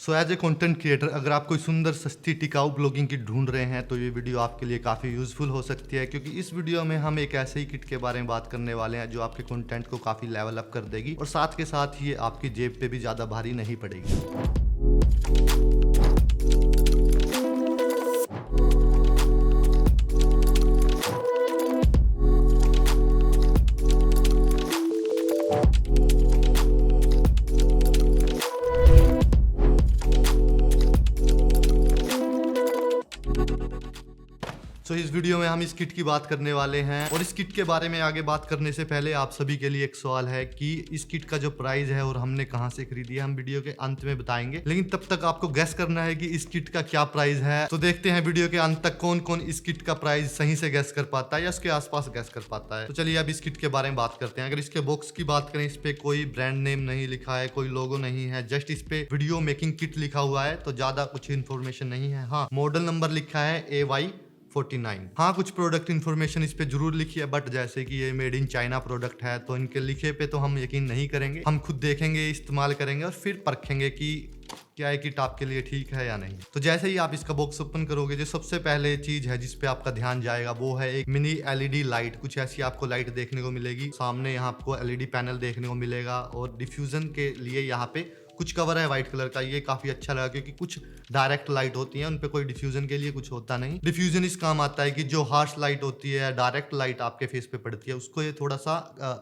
So as a content creator अगर आप कोई सुंदर सस्ती टिकाऊ ब्लॉगिंग की ढूंढ रहे हैं तो ये वीडियो आपके लिए काफ़ी यूजफुल हो सकती है, क्योंकि इस वीडियो में हम एक ऐसे ही किट के बारे में बात करने वाले हैं जो आपके कंटेंट को काफ़ी लेवल अप कर देगी और साथ के साथ ये आपकी जेब पे भी ज़्यादा भारी नहीं पड़ेगी। इस वीडियो में हम इस किट की बात करने वाले हैं और इस किट के बारे में आगे बात करने से पहले आप सभी के लिए एक सवाल है कि इस किट का जो प्राइस है और हमने कहां से खरीदी है हम वीडियो के अंत में बताएंगे, लेकिन तब तक आपको गैस करना है कि इस किट का क्या प्राइस है। तो देखते हैं वीडियो के अंत तक कौन कौन इस किट का प्राइस सही से गैस कर पाता है या उसके आसपास गैस कर पाता है। तो चलिए अब इस किट के बारे में बात करते हैं। अगर इसके बॉक्स की बात करें, इस पे कोई ब्रांड नेम नहीं लिखा है, कोई लोगो नहीं है, जस्ट इस पे वीडियो मेकिंग किट लिखा हुआ है, तो ज्यादा कुछ इन्फॉर्मेशन नहीं है। हाँ, मॉडल नंबर लिखा है AY49। हाँ, कुछ प्रोडक्ट इन्फॉर्मेशन इस पे जरूर लिखी है, बट जैसे कि ये मेड इन चाइना प्रोडक्ट है तो इनके लिखे पे तो हम यकीन नहीं करेंगे। हम खुद देखेंगे, इस्तेमाल करेंगे और फिर परखेंगे कि क्या है किट आपके लिए ठीक है या नहीं। तो जैसे ही आप इसका बॉक्स ओपन करोगे, जो सबसे पहले चीज है जिस पे आपका ध्यान जाएगा वो है एक मिनी LED लाइट। कुछ ऐसी आपको लाइट देखने को मिलेगी। सामने यहाँ आपको LED पैनल देखने को मिलेगा और डिफ्यूजन के लिए यहाँ पे कुछ कवर है व्हाइट कलर का। ये काफी अच्छा लगा क्योंकि कुछ डायरेक्ट लाइट होती है, उनपे कोई डिफ्यूजन के लिए कुछ होता नहीं। डिफ्यूजन इस काम आता है कि जो हार्श लाइट होती है, डायरेक्ट लाइट आपके फेस पे पड़ती है, उसको ये थोड़ा सा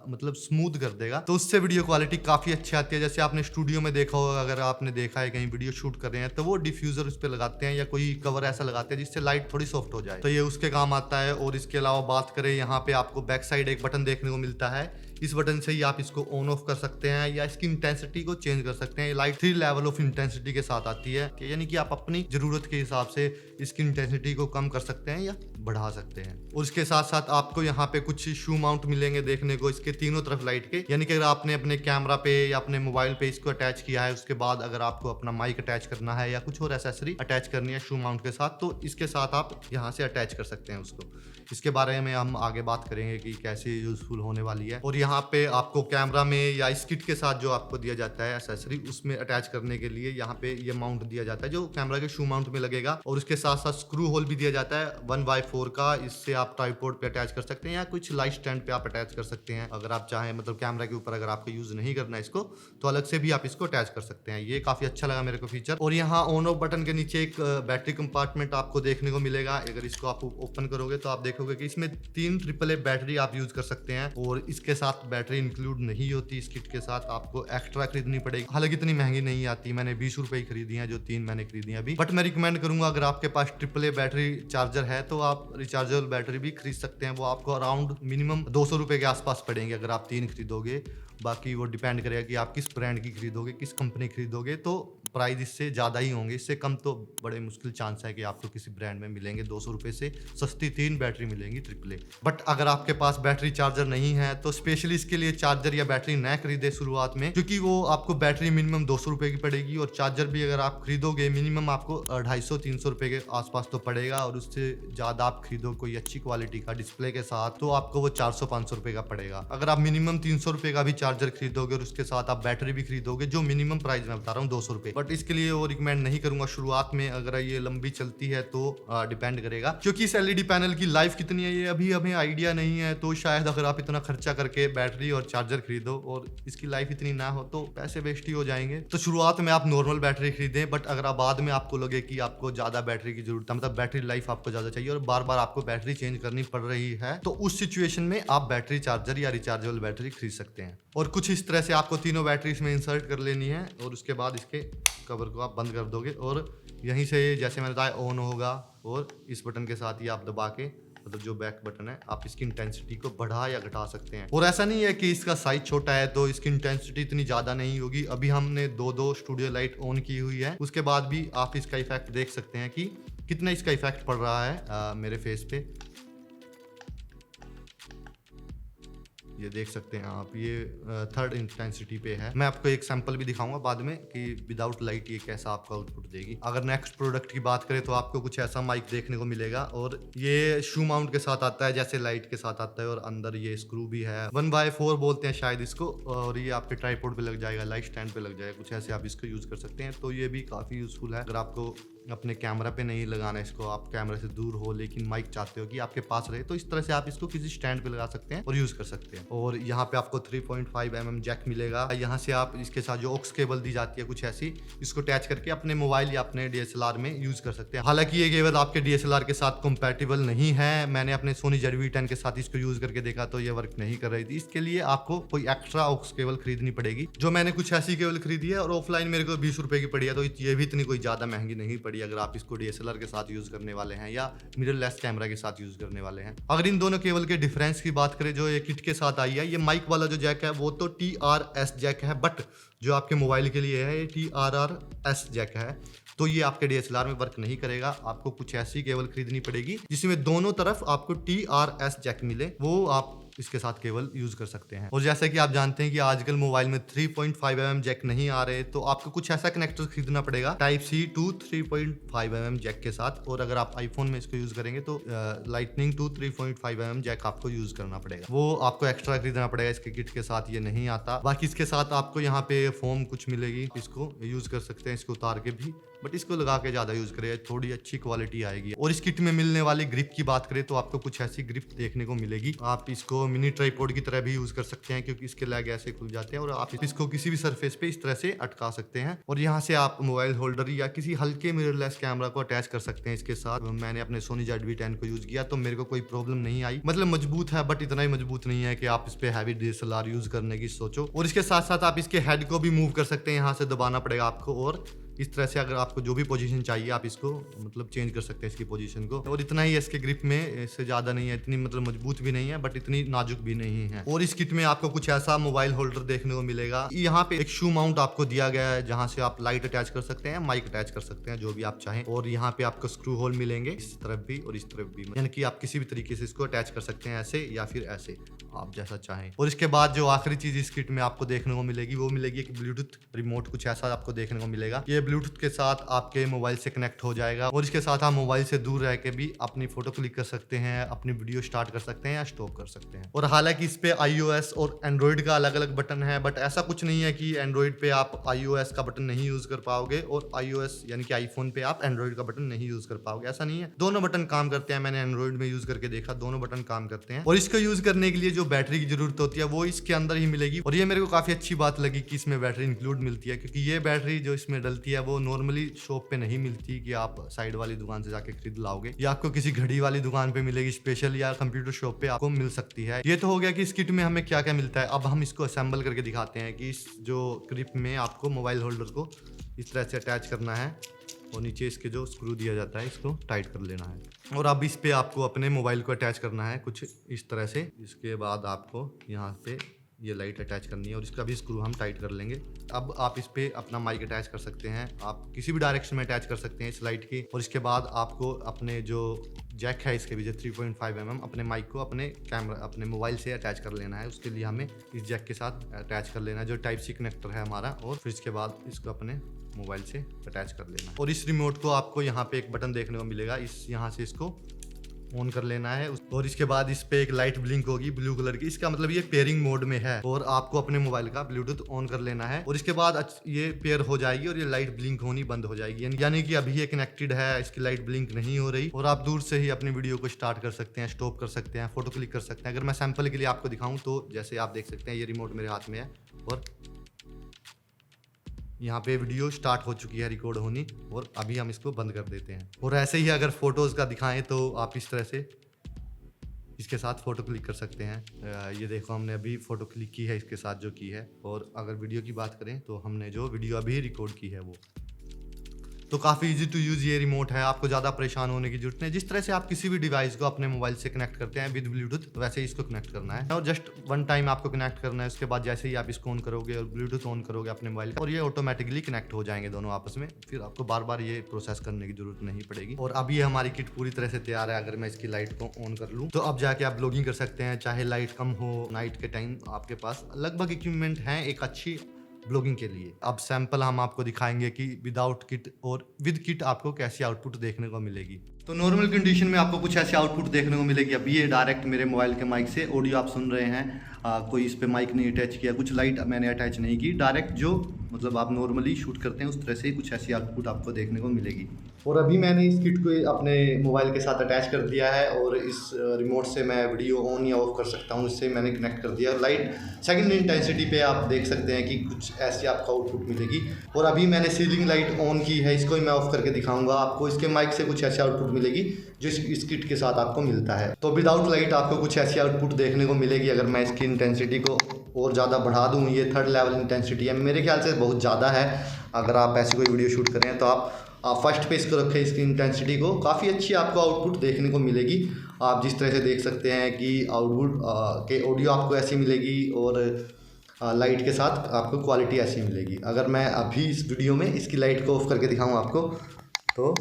मतलब स्मूथ कर देगा, तो उससे वीडियो क्वालिटी काफी अच्छी आती है। जैसे आपने स्टूडियो में देखा होगा, अगर आपने देखा है कहीं वीडियो शूट कर रहे हैं तो वो डिफ्यूजर उस पर लगाते हैं या कोई कवर ऐसा लगाते हैं जिससे लाइट थोड़ी सॉफ्ट हो जाए, तो ये उसके काम आता है। और इसके अलावा बात करें, यहाँ पे आपको बैक साइड एक बटन देखने को मिलता है। इस बटन से ही आप इसको ऑन ऑफ कर सकते हैं या इसकी इंटेंसिटी को चेंज कर सकते हैं। ये लाइट 3 लेवल ऑफ इंटेंसिटी के साथ आती है, यानी कि आप अपनी जरूरत के हिसाब से इसकी इंटेंसिटी को कम कर सकते हैं या बढ़ा सकते हैं। और इसके साथ साथ आपको यहाँ पे कुछ शू माउंट मिलेंगे देखने को इसके तीनों तरफ लाइट के, यानी कि अगर आपने अपने कैमरा पे या अपने मोबाइल पे इसको अटैच किया है, उसके बाद अगर आपको अपना माइक अटैच करना है या कुछ और एसेसरी अटैच करनी है शू माउंट के साथ, तो इसके साथ आप यहाँ से अटैच कर सकते हैं उसको। इसके बारे में हम आगे बात करेंगे कि कैसे यूजफुल होने वाली है। और यहाँ पे आपको कैमरा में या इस किट के साथ जो आपको दिया जाता है एसेसरी, उसमें अटैच करने के लिए यहाँ पे ये माउंट दिया जाता है जो कैमरा के शू माउंट में लगेगा। और उसके साथ साथ स्क्रू होल भी दिया जाता है 1x4 का। इससे आप ट्राइपॉड पे अटैच कर सकते हैं या कुछ लाइट स्टैंड पे आप अटैच कर सकते हैं। अगर आप चाहें, मतलब कैमरा के ऊपर अगर आपको यूज नहीं करना है इसको, तो अलग से भी आप इसको अटैच कर सकते हैं। ये काफी अच्छा लगा मेरे को फीचर। और यहाँ ऑन ऑफ बटन के नीचे एक बैटरी कंपार्टमेंट आपको देखने को मिलेगा। अगर इसको आप ओपन करोगे तो आप देखोगे कि इसमें 3 AAA बैटरी आप यूज कर सकते हैं और इसके साथ बैटरी इंक्लूड नहीं होती। इस किट के साथ आपको एक्स्ट्रा खरीदनी पड़ेगी। हालांकि इतनी महंगी नहीं आती, मैंने 20 रुपए की खरीदी है, जो 3 मैंने खरीदी है अभी। बट मैं रिकमेंड करूंगा, अगर आपके पास AAA बैटरी चार्जर है तो आप रिचार्जेबल बैटरी भी खरीद सकते हैं। वो आपको अराउंड मिनिमम 200 रुपए के आसपास पड़ेंगे अगर आप 3 खरीदोगे। बाकी वो डिपेंड करेगा कि आप किस ब्रांड की खरीदोगे, किस कंपनी खरीदोगे, तो प्राइस इससे ज़्यादा ही होंगे। इससे कम तो बड़े मुश्किल चांस है कि आपको किसी ब्रांड में मिलेंगे। 200 रुपए से सस्ती 3 बैटरी मिलेंगी AAA। बट अगर आपके पास बैटरी चार्जर नहीं है तो स्पेशली इसके लिए चार्जर या बैटरी न खरीदे शुरुआत में, क्योंकि वो आपको बैटरी मिनिमम 200 रुपए की पड़ेगी और चार्जर भी अगर आप खरीदोगे मिनिमम आपको 250-300 रुपए के आसपास तो पड़ेगा। और उससे ज़्यादा आप खरीदो कोई अच्छी क्वालिटी का डिस्प्ले के साथ तो आपको वो 400-500 रुपए का पड़ेगा। अगर आप मिनिमम 300 रुपए का भी चार्जर खरीदोगे और उसके साथ आप बैटरी भी खरीदोगे, जो मिनिमम प्राइस मैं बता रहा हूँ 200 रुपए, बट इसके लिए वो रिकमेंड नहीं करूंगा शुरुआत में। अगर ये लंबी चलती है तो डिपेंड करेगा, क्योंकि इस LED पैनल की लाइफ कितनी है ये अभी हमें आइडिया नहीं है। तो शायद अगर आप इतना खर्चा करके बैटरी और चार्जर खरीदो और इसकी लाइफ इतनी ना हो तो पैसे वेस्ट ही हो जाएंगे। तो शुरुआत में आप नॉर्मल बैटरी खरीदें, बट अगर आप बाद में आपको लगे कि आपको ज्यादा बैटरी की जरूरत है, मतलब बैटरी लाइफ आपको ज्यादा चाहिए और बार बार आपको बैटरी चेंज करनी पड़ रही है, तो उस सिचुएशन में आप बैटरी चार्जर या रिचार्जेबल बैटरी खरीद सकते हैं। और कुछ इस तरह से आपको तीनों बैटरी इसमें इंसर्ट कर लेनी है और उसके बाद इसके कवर को आप बंद कर दोगे और यहीं से जैसे मैंने बताया ऑन होगा। और इस बटन के साथ ही आप दबा के, मतलब जो बैक बटन है, आप इसकी इंटेंसिटी को बढ़ा या घटा सकते हैं। और ऐसा नहीं है कि इसका साइज छोटा है तो इसकी इंटेंसिटी इतनी ज्यादा नहीं होगी। अभी हमने 2 स्टूडियो लाइट ऑन की हुई है, उसके बाद भी आप इसका इफेक्ट देख सकते हैं कि कितना इसका इफेक्ट पड़ रहा है मेरे फेस पे। ये देख सकते हैं आप, ये थर्ड इंटेंसिटी पे है। मैं आपको एक सैंपल भी दिखाऊंगा बाद में कि विदाउट लाइट ये कैसा आपका आउटपुट देगी। अगर नेक्स्ट प्रोडक्ट की बात करें तो आपको कुछ ऐसा माइक देखने को मिलेगा और ये शू माउंट के साथ आता है, जैसे लाइट के साथ आता है, और अंदर ये स्क्रू भी है। 1/4 बोलते हैं शायद इसको, और ये आपके ट्राइपॉड पे लग जाएगा, लाइट स्टैंड पे लग जाएगा, कुछ ऐसे आप इसको यूज कर सकते हैं। तो ये भी काफी यूजफुल है। अगर आपको अपने कैमरा पे नहीं लगाना है इसको, आप कैमरा से दूर हो लेकिन माइक चाहते हो कि आपके पास रहे, तो इस तरह से आप इसको किसी स्टैंड पे लगा सकते हैं और यूज कर सकते हैं। और यहाँ पे आपको 3.5 mm जैक मिलेगा। यहाँ से आप इसके साथ जो ऑक्स केबल दी जाती है कुछ ऐसी, इसको अटैच करके अपने मोबाइल या अपने DSLR में यूज कर सकते हैं। हालांकि ये केबल आपके DSLR के साथ कंपैटिबल नहीं है। मैंने अपने सोनी ZV-10 के साथ इसको यूज करके देखा तो ये वर्क नहीं कर रही थी। इसके लिए आपको कोई एक्स्ट्रा ऑक्स केबल खरीदनी पड़ेगी, जो मैंने कुछ ऐसी केबल खरीदी है और ऑफलाइन मेरे को 20 रुपए की पड़ी है। तो ये भी इतनी कोई ज्यादा महंगी नहीं पड़ी अगर आप इसको DSLR के साथ यूज करने वाले हैं या मिररलेस कैमरा के साथ यूज करने वाले हैं। अगर इन दोनों केबल के डिफरेंस की बात करें जो ये किट के साथ आई है, ये माइक वाला जो जैक है वो तो TRS जैक है, बट जो आपके मोबाइल के लिए है ये TRRS जैक है। तो ये आपके DSLR में वर्क नहीं करेगा। आपको कुछ ऐसी केबल खरीदनी पड़ेगी जिसमें दोनों तरफ आपको TRS जैक मिले, वो आप इसके साथ केबल यूज कर सकते हैं। और जैसे कि आप जानते हैं कि आजकल मोबाइल में 3.5 mm जैक नहीं आ रहे, तो आपको कुछ ऐसा कनेक्टर खरीदना पड़ेगा Type-C to 3.5 mm जैक के साथ। और अगर आप आईफोन में इसको यूज करेंगे तो Lightning to 3.5 mm जैक आपको यूज करना पड़ेगा, वो आपको एक्स्ट्रा खरीदना पड़ेगा। इसके किट के साथ ये नहीं आता। बाकी इसके साथ आपको यहाँ पे फोम कुछ मिलेगी, इसको यूज कर सकते हैं, इसको उतार के भी, बट इसको लगा के ज्यादा यूज करें, थोड़ी अच्छी क्वालिटी आएगी। और इस किट में मिलने वाली ग्रिप की बात करें तो आपको कुछ ऐसी ग्रिप देखने को मिलेगी। आप इसको मिनी ट्राइपॉड की तरह भी यूज कर सकते हैं, क्योंकि इसके लेग ऐसे खुल जाते हैं और आप इसको किसी भी सरफेस पे इस तरह से अटका सकते हैं। और यहाँ से आप मोबाइल होल्डर या किसी हल्के मिररलेस कैमरा को अटैच कर सकते हैं इसके साथ। मैंने अपने सोनी ZV-10 को यूज किया तो मेरे को कोई प्रॉब्लम नहीं आई। मतलब मजबूत है बट इतना ही मजबूत नहीं है कि आप इस पे हैवी DSLR यूज करने की सोचो। और इसके साथ साथ आप इसके हेड को भी मूव कर सकते हैं, यहाँ से दबाना पड़ेगा आपको, और इस तरह से अगर आपको जो भी पोजीशन चाहिए आप इसको मतलब चेंज कर सकते हैं इसकी पोजीशन को। और इतना ही है इसके ग्रिप में, इससे ज्यादा नहीं है। इतनी मतलब मजबूत भी नहीं है बट इतनी नाजुक भी नहीं है। और इस किट में आपको कुछ ऐसा मोबाइल होल्डर देखने को मिलेगा। यहाँ पे एक शू माउंट आपको दिया गया है जहाँ से आप लाइट अटैच कर सकते हैं, माइक अटैच कर सकते हैं, जो भी आप चाहें। और यहाँ पे आपको स्क्रू होल मिलेंगे इस तरफ भी और इस तरफ भी, यानी कि आप किसी भी तरीके से इसको अटैच कर सकते हैं, ऐसे या फिर ऐसे, आप जैसा चाहें। और इसके बाद जो आखिरी चीज इस किट में आपको देखने को मिलेगी वो मिलेगी एक ब्लूटूथ रिमोट, कुछ ऐसा आपको देखने को मिलेगा। ये ब्लूटूथ के साथ आपके मोबाइल से कनेक्ट हो जाएगा और इसके साथ आप मोबाइल से दूर रह के भी अपनी फोटो क्लिक कर सकते हैं, अपनी वीडियो स्टार्ट कर सकते हैं या स्टॉप कर सकते हैं। और हालांकि इस पे iOS और एंड्रॉइड का अलग अलग बटन है, बट ऐसा कुछ नहीं है कि एंड्रॉइड पे आप iOS का बटन नहीं यूज कर पाओगे और iOS यानी कि आईफोन पे आप एंड्रॉइड का बटन नहीं यूज कर पाओगे, ऐसा नहीं है। दोनों बटन काम करते हैं। मैंने एंड्रॉइड में यूज करके देखा, दोनों बटन काम करते हैं। और इसको यूज करने के लिए जो बैटरी की जरूरत होती है वो इसके अंदर ही मिलेगी। और ये मेरे को काफी अच्छी बात लगी कि इसमें बैटरी इंक्लूड मिलती है, क्योंकि ये बैटरी जो इसमें डलती है वो नॉर्मली शॉप पे नहीं मिलती कि आप साइड वाली दुकान से जाके खरीद लाओगे, या आपको किसी घड़ी वाली दुकान पे मिलेगी स्पेशल, या कंप्यूटर शॉप पे आपको मिल सकती है। ये तो हो गया कि इस किट में हमें क्या क्या मिलता है। अब हम इसको असेंबल करके दिखाते हैं कि इस जो क्लिप में आपको मोबाइल होल्डर को इस तरह से अटैच करना है और नीचे इसके जो स्क्रू दिया जाता है इसको टाइट कर लेना है। और अब इस पे आपको अपने मोबाइल को अटैच करना है कुछ इस तरह से। इसके बाद आपको यहाँ पे ये लाइट अटैच करनी है और इसका भी स्क्रू हम टाइट कर लेंगे। अब आप इस पे अपना माइक अटैच कर सकते हैं, आप किसी भी डायरेक्शन में अटैच कर सकते हैं इस लाइट की। और इसके बाद आपको अपने जो जैक है इसके पीछे 3.5 mm अपने माइक को अपने कैमरा अपने मोबाइल से अटैच कर लेना है। उसके लिए हमें इस जैक के साथ अटैच कर लेना है जो Type-C कनेक्टर है हमारा, और फिर इसके बाद इसको अपने मोबाइल से अटैच कर लेना। और इस रिमोट को आपको यहाँ पे एक बटन देखने को मिलेगा, इस यहाँ से इसको ऑन कर लेना है। और इसके बाद इस पे एक लाइट ब्लिंक होगी ब्लू कलर की, इसका मतलब ये पेयरिंग मोड में है और आपको अपने मोबाइल का ब्लूटूथ ऑन कर लेना है। और इसके बाद ये पेयर हो जाएगी और ये लाइट ब्लिंक होनी बंद हो जाएगी, यानी कि अभी ये कनेक्टेड है, इसकी लाइट ब्लिंक नहीं हो रही। और आप दूर से ही अपनी वीडियो को स्टार्ट कर सकते हैं, स्टॉप कर सकते हैं, फोटो क्लिक कर सकते हैं। अगर मैं सैंपल के लिए आपको दिखाऊं तो जैसे आप देख सकते हैं ये रिमोट मेरे हाथ में है और यहाँ पे वीडियो स्टार्ट हो चुकी है रिकॉर्ड होनी, और अभी हम इसको बंद कर देते हैं। और ऐसे ही अगर फोटोज का दिखाएं तो आप इस तरह से इसके साथ फोटो क्लिक कर सकते हैं। ये देखो हमने अभी फोटो क्लिक की है इसके साथ जो की है। और अगर वीडियो की बात करें तो हमने जो वीडियो अभी रिकॉर्ड की है वो। तो काफ़ी इजी टू यूज़ ये रिमोट है, आपको ज़्यादा परेशान होने की जरूरत नहीं। जिस तरह से आप किसी भी डिवाइस को अपने मोबाइल से कनेक्ट करते हैं विद ब्लूटूथ, वैसे ही इसको कनेक्ट करना है और जस्ट वन टाइम आपको कनेक्ट करना है। उसके बाद जैसे ही आप इसको ऑन करोगे और ब्लूटूथ ऑन करोगे अपने मोबाइल का, और ये ऑटोमेटिकली कनेक्ट हो जाएंगे दोनों आपस में, फिर आपको बार बार ये प्रोसेस करने की जरूरत नहीं पड़ेगी। और अब ये हमारी किट पूरी तरह से तैयार है। अगर मैं इसकी लाइट को ऑन कर लूँ तो अब जाके आप ब्लॉगिंग कर सकते हैं, चाहे लाइट कम हो, नाइट के टाइम आपके पास लगभग इक्विपमेंट है एक अच्छी ब्लॉगिंग के लिए। अब सैंपल हम आपको दिखाएंगे कि विदाउट किट और विद किट आपको कैसी आउटपुट देखने को मिलेगी। तो नॉर्मल कंडीशन में आपको कुछ ऐसी आउटपुट देखने को मिलेगी। अभी ये डायरेक्ट मेरे मोबाइल के माइक से ऑडियो आप सुन रहे हैं, कोई इस पे माइक नहीं अटैच किया, कुछ लाइट मैंने अटैच नहीं की, डायरेक्ट जो मतलब आप नॉर्मली शूट करते हैं उस तरह से ही कुछ ऐसी आउटपुट आपको देखने को मिलेगी। और अभी मैंने इस किट को अपने मोबाइल के साथ अटैच कर दिया है और इस रिमोट से मैं वीडियो ऑन या ऑफ कर सकता हूँ, इससे मैंने कनेक्ट कर दिया। लाइट सेकंड इंटेंसिटी पे आप देख सकते हैं कि कुछ ऐसी आपको आउटपुट मिलेगी। और अभी मैंने सीलिंग लाइट ऑन की है, इसको ही मैं ऑफ करके दिखाऊंगा आपको। इसके माइक से कुछ ऐसी आउटपुट मिलेगी जो इस किट के साथ आपको मिलता है। तो विदाउट लाइट आपको कुछ ऐसी आउटपुट देखने को मिलेगी। अगर मैं इसकी इंटेंसिटी को और ज़्यादा बढ़ा दूँ, ये 3rd लेवल इंटेंसिटी है, मेरे ख्याल से बहुत ज़्यादा है। अगर आप ऐसी कोई वीडियो शूट करें तो आप फर्स्ट पे इसको रखें, इसकी इंटेंसिटी को, काफ़ी अच्छी आपको आउटपुट देखने को मिलेगी। आप जिस तरह से देख सकते हैं कि आउटपुट के ऑडियो आपको ऐसी मिलेगी और लाइट के साथ आपको क्वालिटी ऐसी मिलेगी। अगर मैं अभी इस वीडियो में इसकी लाइट को ऑफ करके दिखाऊँ आपको तो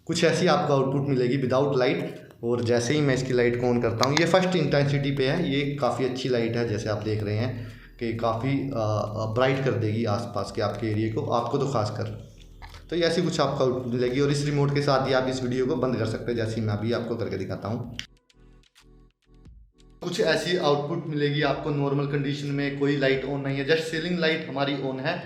कुछ ऐसी आपको आउटपुट मिलेगी विदाउट लाइट। और जैसे ही मैं इसकी लाइट को ऑन करता हूँ, ये फर्स्ट इंटेंसिटी पे है, ये काफ़ी अच्छी लाइट है, जैसे आप देख रहे हैं कि काफ़ी ब्राइट कर देगी आसपास के आपके एरिया को, आपको तो खासकर। तो ये ऐसी कुछ आपको आउटपुट मिलेगी और इस रिमोट के साथ ही आप इस वीडियो को बंद कर सकते हैं, जैसे मैं अभी आपको करके दिखाता हूँ। कुछ ऐसी आउटपुट मिलेगी आपको नॉर्मल कंडीशन में, कोई लाइट ऑन नहीं है, जस्ट सीलिंग लाइट हमारी ऑन है।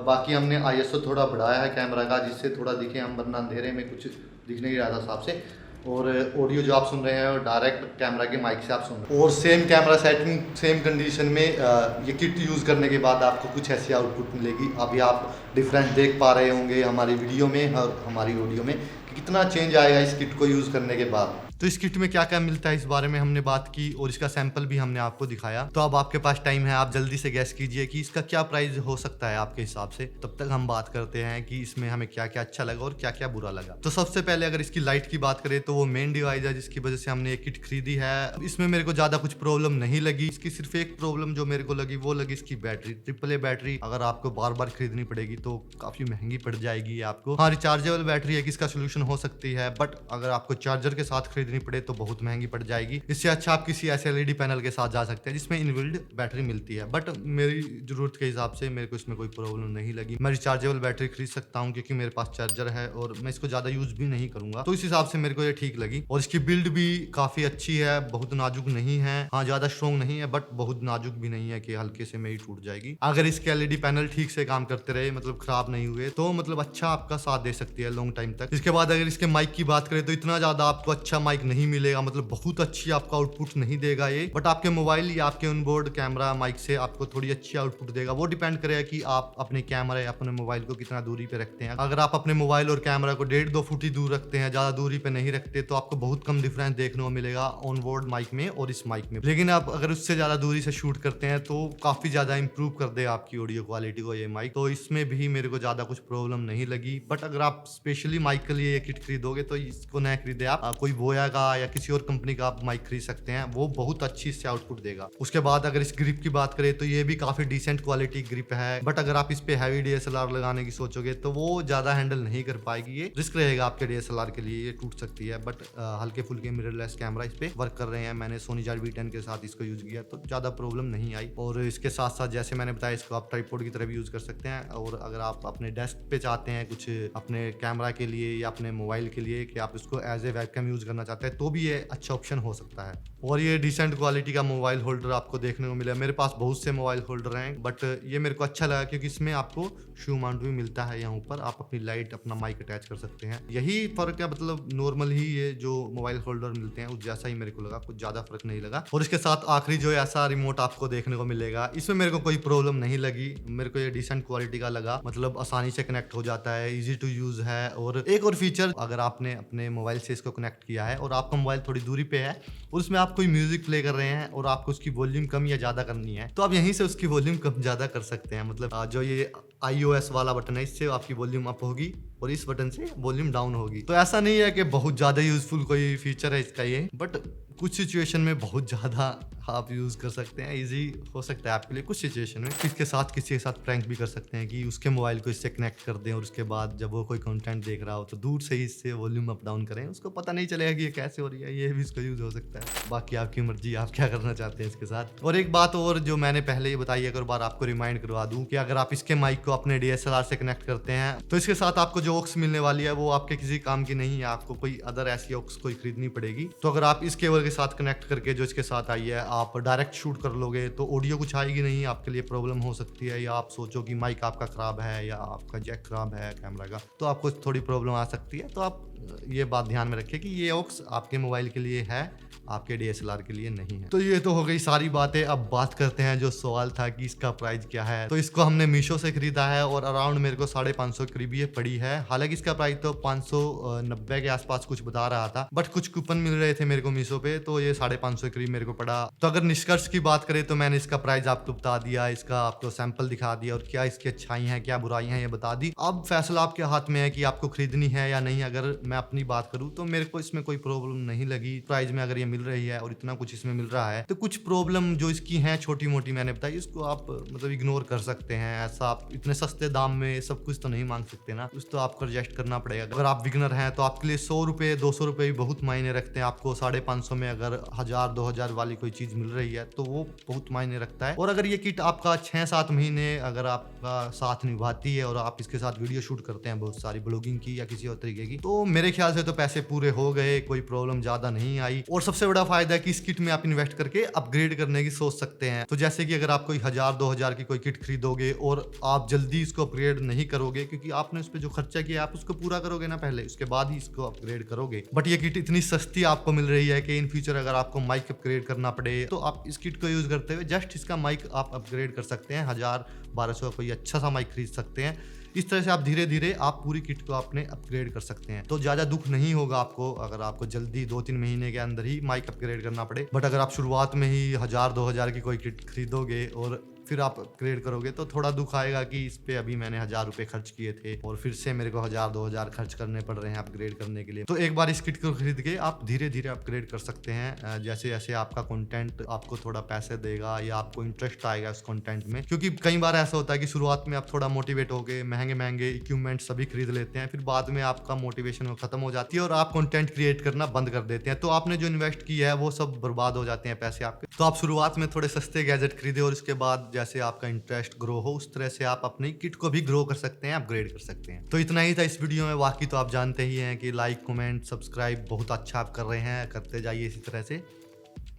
बाकी हमने ISO थोड़ा बढ़ाया है कैमरा का, जिससे थोड़ा दिखे हम, वरना अंधेरे में कुछ दिख नहीं रहा था साफ से। और ऑडियो जो आप सुन रहे हैं डायरेक्ट कैमरा के माइक से आप सुन रहे हैं। और same camera setting, same condition में ये किट यूज़ करने के बाद आपको कुछ ऐसी आउटपुट मिलेगी। अभी आप डिफरेंस देख पा रहे होंगे हमारी वीडियो में और हमारी ऑडियो में कि कितना चेंज आएगा इस किट को यूज़ करने के बाद। तो इस किट में क्या क्या मिलता है इस बारे में हमने बात की और इसका सैंपल भी हमने आपको दिखाया। तो अब आपके पास टाइम है, आप जल्दी से गैस कीजिए कि इसका क्या प्राइस हो सकता है आपके हिसाब से। तब तक हम बात करते हैं कि इसमें हमें क्या क्या अच्छा लगा और क्या क्या बुरा लगा। तो सबसे पहले अगर इसकी लाइट की बात करें तो वो मेन डिवाइस है जिसकी वजह से हमने ये किट खरीदी है। इसमें मेरे को ज्यादा कुछ प्रॉब्लम नहीं लगी। इसकी सिर्फ एक प्रॉब्लम जो मेरे को लगी वो लगी इसकी बैटरी। AAA बैटरी अगर आपको बार बार खरीदनी पड़ेगी तो काफी महंगी पड़ जाएगी आपको। हाँ, रिचार्जेबल बैटरी है, इसका सोल्यूशन हो सकती है, बट अगर आपको चार्जर के साथ खरीदनी पड़े तो बहुत महंगी पड़ जाएगी। इससे अच्छा आप किसी ऐसे LED पैनल के साथ जा सकते हैं जिसमें इनबिल्ट बैटरी मिलती है। बट मेरी जरूरत के हिसाब से मेरे को इसमें कोई प्रॉब्लम नहीं लगी। मैं रिचार्जेबल बैटरी खरीद सकता हूँ क्योंकि मेरे पास चार्जर है और मैं इसको ज्यादा यूज भी नहीं करूंगा, तो इस हिसाब से मेरे को ये ठीक लगी। और इसकी बिल्ड भी काफी अच्छी है, बहुत नाजुक नहीं है। हाँ, ज्यादा स्ट्रॉन्ग नहीं है बट बहुत नाजुक भी नहीं है कि हल्के से में ही टूट जाएगी। अगर इसके LED पैनल ठीक से काम करते रहे, मतलब खराब नहीं हुए, तो मतलब अच्छा आपका साथ दे सकती है लॉन्ग टाइम तक। इसके बाद अगर इसके माइक की बात करें तो इतना ज्यादा आपको अच्छा माइक नहीं मिलेगा, मतलब बहुत अच्छी आपका आउटपुट नहीं देगा ये। बट आपके मोबाइल या आपके ऑनबोर्ड कैमरा माइक से आपको थोड़ी अच्छी आउटपुट देगा। वो डिपेंड करेगा कि आप अपने कैमरा या अपने मोबाइल को कितना दूरी पे रखते हैं। अगर आप अपने मोबाइल और कैमरा को 1.5-2 फुट ही दूर रखते हैं, ज्यादा दूरी पे नहीं रखते, तो आपको बहुत कम डिफरेंस देखने को मिलेगा ऑनबोर्ड माइक में और इस माइक में। लेकिन आप अगर उससे ज्यादा दूरी से शूट करते हैं तो काफी ज्यादा इंप्रूव कर देगा आपकी ऑडियो क्वालिटी को ये माइक। तो इसमें भी मेरे को ज्यादा कुछ प्रॉब्लम नहीं लगी। बट अगर आप स्पेशली माइक के लिए ये किट खरीदोगे तो इसको न खरीदे आप, कोई बोया का या किसी और कंपनी का आप माइक खरीद सकते हैं, वो बहुत अच्छी इससे आउटपुट देगा। उसके बाद अगर इस ग्रिप की बात करें तो ये भी काफी डिसेंट क्वालिटी ग्रिप है। बट अगर आप इस पे हैवी DSLR लगाने की सोचोगे तो वो ज्यादा हैंडल नहीं कर पाएगी, ये रिस्क रहेगा आपके DSLR के लिए, ये टूट सकती है। बट हल्के फुल्के मिररलेस कैमरा इस पे वर्क कर रहे हैं। मैंने सोनी ZV-10 के साथ इसको यूज किया तो ज्यादा प्रॉब्लम नहीं आई। और इसके साथ साथ जैसे मैंने बताया, इसको आप ट्राइपॉड की तरह भी यूज कर सकते हैं। और अगर आप अपने डेस्क पे चाहते हैं कुछ अपने कैमरा के लिए या अपने मोबाइल के लिए कि आप इसको एज ए वेबकैम यूज करना चाहते हैं, तो भी ये अच्छा ऑप्शन हो सकता है। और ये डिसेंट क्वालिटी का मोबाइल होल्डर आपको देखने को मिला। मेरे पास बहुत से मोबाइल होल्डर हैं बट ये मेरे को अच्छा लगा क्योंकि इसमें आपको शू माउंट भी मिलता है। यहाँ ऊपर आप अपनी लाइट, अपना माइक अटैच कर सकते हैं। यही फर्क है, मतलब नॉर्मल ही ये जो मोबाइल होल्डर मिलते हैं उस जैसा ही मेरे को लगा, कुछ ज्यादा फर्क नहीं लगा। और इसके साथ आखिरी जो ऐसा रिमोट आपको देखने को मिलेगा, इसमें मेरे को कोई प्रॉब्लम नहीं लगी। मेरे को ये डिसेंट क्वालिटी का लगा, मतलब आसानी से कनेक्ट हो जाता है, इजी टू यूज है। और एक और फीचर, अगर आपने अपने मोबाइल से इसको कनेक्ट किया है और आपका मोबाइल थोड़ी दूरी पे है और उसमें आप कोई म्यूजिक प्ले कर रहे हैं और आपको उसकी वॉल्यूम कम या ज्यादा करनी है, तो आप यहीं से उसकी वॉल्यूम कम ज्यादा कर सकते हैं। मतलब जो ये iOS वाला बटन है, इससे आपकी वॉल्यूम अप होगी और इस बटन से वॉल्यूम डाउन होगी। तो ऐसा नहीं है कि बहुत ज्यादा यूजफुल कोई फीचर है इसका ये, बट कुछ सिचुएशन में बहुत ज्यादा आप यूज कर सकते हैं। इजी हो सकता है आपके लिए कुछ सिचुएशन में। इसके साथ किसी के साथ प्रैंक भी कर सकते हैं कि उसके मोबाइल को इससे कनेक्ट कर दें और उसके बाद जब वो कोई कंटेंट देख रहा हो तो दूर से ही इससे वॉल्यूम अप डाउन करें, उसको पता नहीं चलेगा कि ये कैसे हो रही है। ये भी इसका यूज हो सकता है। बाकी आपकी मर्जी, आप क्या करना चाहते हैं इसके साथ। और एक बात और जो मैंने पहले ही बताई, एक बार आपको रिमाइंड करवा दूं कि अगर आप इसके माइक को अपने DSLR से कनेक्ट करते हैं तो इसके साथ आपको जो ऑक्स मिलने वाली है वो आपके किसी काम की नहीं है। आपको कोई अदर ऐसी ऑक्स कोई खरीदनी पड़ेगी। तो अगर आप इस केबल के साथ कनेक्ट करके जो इसके साथ आई है आप डायरेक्ट शूट कर लोगे तो ऑडियो कुछ आएगी नहीं, आपके लिए प्रॉब्लम हो सकती है। या आप सोचो कि माइक आपका खराब है या आपका जैक खराब है कैमरा का, तो आपको थोड़ी प्रॉब्लम आ सकती है। तो आप ये बात ध्यान में रखें कि ये ऑक्स आपके मोबाइल के लिए है, आपके DSLR के लिए नहीं है। तो ये तो हो गई सारी बातें। अब बात करते हैं जो सवाल था कि इसका प्राइस क्या है। तो इसको हमने मीशो से खरीदा है और अराउंड मेरे को 550 करीब ये पड़ी है। हालांकि इसका प्राइस तो 590 के आसपास कुछ बता रहा था, बट कुछ कूपन मिल रहे थे मेरे को मीशो पे, तो ये 550 करीब मेरे को पड़ा। तो अगर निष्कर्ष की बात करें तो मैंने इसका प्राइस आपको बता दिया, इसका आपको सैंपल दिखा दिया और क्या इसकी अच्छाई है क्या बुराई है ये बता दी। अब फैसला आपके हाथ में है कि आपको खरीदनी है या नहीं। अगर मैं अपनी बात करूं तो मेरे को इसमें कोई प्रॉब्लम नहीं लगी। प्राइस में अगर ये मिल रही है और इतना कुछ इसमें मिल रहा है तो कुछ प्रॉब्लम जो इसकी है छोटी मोटी मैंने बताई, इसको आप मतलब इग्नोर कर सकते हैं। ऐसा आप इतने सस्ते दाम में सब कुछ तो नहीं मांग सकते ना, कुछ तो आपको एडजस्ट करना पड़ेगा। अगर आप बिगनर हैं तो आपके लिए 100 रुपए 200 रुपए भी बहुत मायने रखते हैं। आपको 550 में अगर 1000-2000 वाली कोई चीज मिल रही है तो वो बहुत मायने रखता है। और अगर ये किट आपका 6-7 महीने अगर आपका साथ निभाती है और आप इसके साथ वीडियो शूट करते हैं बहुत सारी ब्लॉगिंग की या किसी और तरीके की, तो मेरे ख्याल से तो पैसे पूरे हो गए, कोई प्रॉब्लम ज्यादा नहीं आई। और सबसे बड़ा फायदा है कि इस किट में आप इन्वेस्ट करके अपग्रेड करने की सोच सकते हैं। तो जैसे कि अगर आप कोई 1000-2000 की कोई किट खरीदोगे और आप जल्दी इसको अपग्रेड नहीं करोगे क्योंकि आपने उस पर जो खर्चा किया आप उसको पूरा करोगे ना पहले, उसके बाद ही इसको अपग्रेड करोगे। बट ये किट इतनी सस्ती आपको मिल रही है कि इन फ्यूचर अगर आपको माइक अपग्रेड करना पड़े तो आप इस किट को यूज करते हुए जस्ट इसका माइक आप अपग्रेड कर सकते हैं। 1000-1200 कोई अच्छा सा माइक खरीद सकते हैं। इस तरह से आप धीरे धीरे आप पूरी किट को अपने अपग्रेड कर सकते हैं। तो ज़्यादा दुख नहीं होगा आपको अगर आपको जल्दी 2-3 महीने के अंदर ही माइक अपग्रेड करना पड़े। बट अगर आप शुरुआत में ही 1000-2000 की कोई किट खरीदोगे और फिर आप अपग्रेड करोगे तो थोड़ा दुख आएगा कि इस पे अभी मैंने 1000 रुपए खर्च किए थे और फिर से मेरे को 1000-2000 खर्च करने पड़ रहे हैं अपग्रेड करने के लिए। तो एक बार इस किट को खरीद के आप धीरे धीरे अपग्रेड कर सकते हैं। जैसे जैसे आपका कंटेंट आपको थोड़ा पैसे देगा या आपको इंटरेस्ट आएगा उस कंटेंट में, क्योंकि कई बार ऐसा होता है कि शुरुआत में आप थोड़ा मोटिवेट हो गए, महंगे महंगे इक्विपमेंट सभी खरीद लेते हैं, फिर बाद में आपका मोटिवेशन खत्म हो जाती है और आप कंटेंट क्रिएट करना बंद कर देते हैं। तो आपने जो इन्वेस्ट किया है वो सब बर्बाद हो जाते हैं पैसे आपके। तो आप शुरुआत में थोड़े सस्ते गैजेट खरीदे और उसके बाद जैसे आपका इंटरेस्ट ग्रो हो उस तरह से आप अपनी किट को भी ग्रो कर सकते हैं, अपग्रेड कर सकते हैं। तो इतना ही था इस वीडियो में। बाकी तो आप जानते ही हैं कि लाइक कमेंट सब्सक्राइब बहुत अच्छा आप कर रहे हैं, करते जाइए इसी तरह से।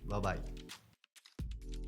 Bye bye.